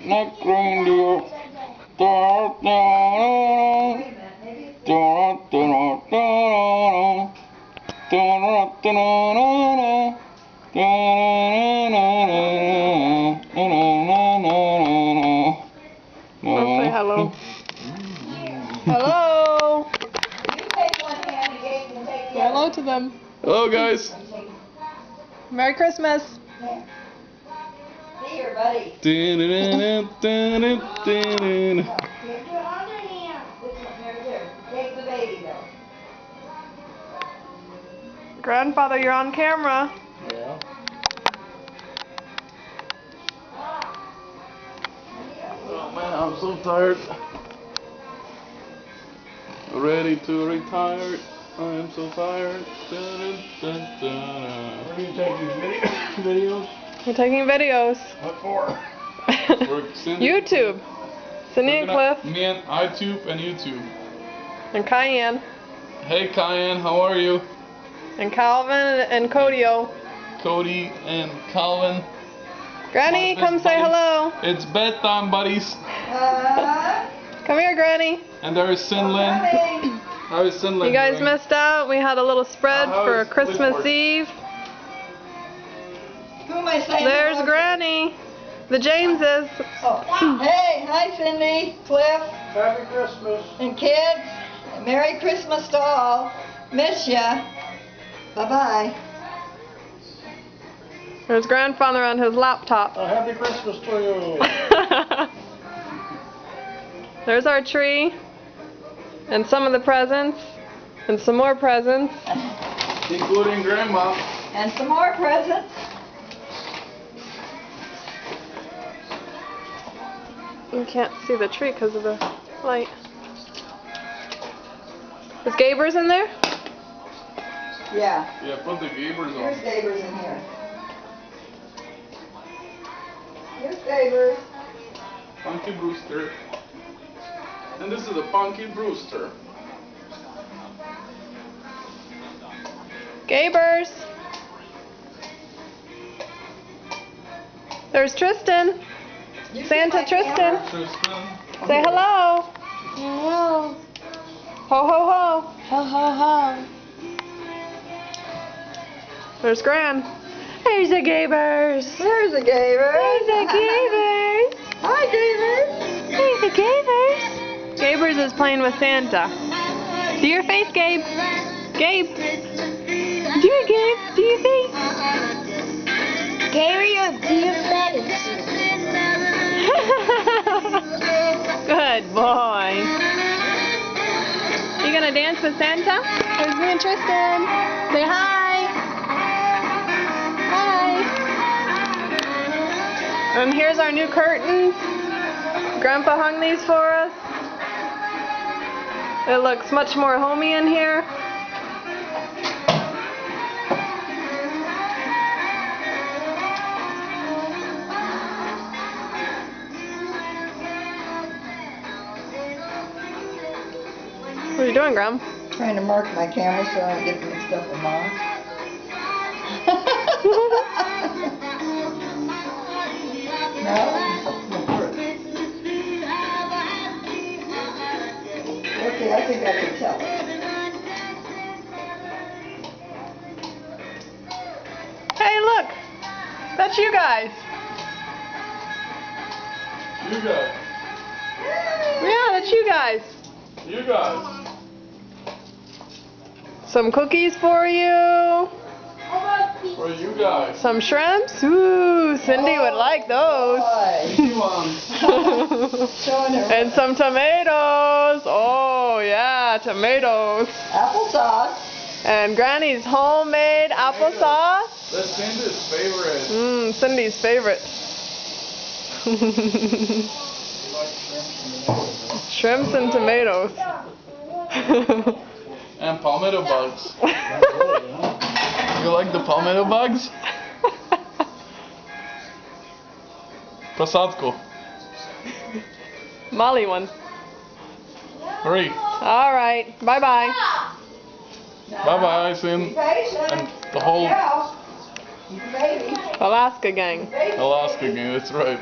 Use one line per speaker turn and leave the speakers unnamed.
neck reindeer.
I'll say hello. Hello. Say hello to them.
Hello, guys.
Merry Christmas.
See here, buddy. Take the baby, though.
Grandfather, you're on camera.
Yeah. Oh man, I'm so tired. Ready to retire. I am so tired.
Are you taking videos?
We're taking videos.
What for?
YouTube. Cindy and Cliff.
Me and iTube and YouTube.
And Cayenne.
Hey Cayenne, how are you?
And Calvin and Codio.
Cody and Calvin.
Granny,
My
come
best
say
buddies.
hello.
It's bedtime, buddies.
Come here, Granny.
And there's Sinlin. How is Sinlin
You guys
doing?
missed out. We had a little spread
How
for
is
Christmas
Clifford?
Eve.
Who am I saying?
There's
hello to?
Granny. The Jameses.
Oh. Hey, hi Cindy, Cliff,
Happy Christmas.
and kids. Merry Christmas to all. Miss ya. Bye-bye.
There's Grandfather on his laptop.
Happy Christmas to you.
There's our tree. And some of the presents. And some more presents.
Including Grandma.
And some more presents.
You can't see the tree because of the light. Is Gaber's in there?
Yeah.
Yeah, put the Gabers
Here's
on.
Gaber's in here. Here's Gaber's.
Punky Brewster. And this is the Punky Brewster.
Gaber's. There's Tristan.
You see
Santa
my
Tristan.
camera?
Tristan.
Say hello.
Hello.
Ho ho ho.
Ho ho ho.
There's Gran. There's the Gabers.
There's a Gaber.
There's the Gabers.
Hi, Gaber.
There's the Gabers. Gabers is playing with Santa. Do your face, Gabe. Gabe. Do your Gabe. Do your face.
Carry your dear feathers.
Good boy. You gonna dance with Santa? There's me and Tristan. Say hi. Hi. And here's our new curtains. Grandpa hung these for us. It looks much more homey in here. What are you doing, Graham?
Trying to mark my camera so I don't get mixed up with mom. No? Okay, I think I can tell it.
Hey, look! That's you guys.
You guys.
Yeah, that's you guys.
You guys.
Some cookies for you.
For you guys.
Some shrimps. Ooh, Cindy would like those.
You want.
Showing her
And some tomatoes. Oh, yeah, tomatoes.
applesauce.
And Granny's homemade applesauce.
That's Cindy's favorite.
Cindy's favorite. Shrimps and tomatoes.
And palmetto bugs. You like the palmetto bugs? Prosadko.
Molly one.
Hurry.
All right. Bye-bye.
Bye-bye, Sin. And the whole
Baby.
Alaska gang.
Alaska game, that's right.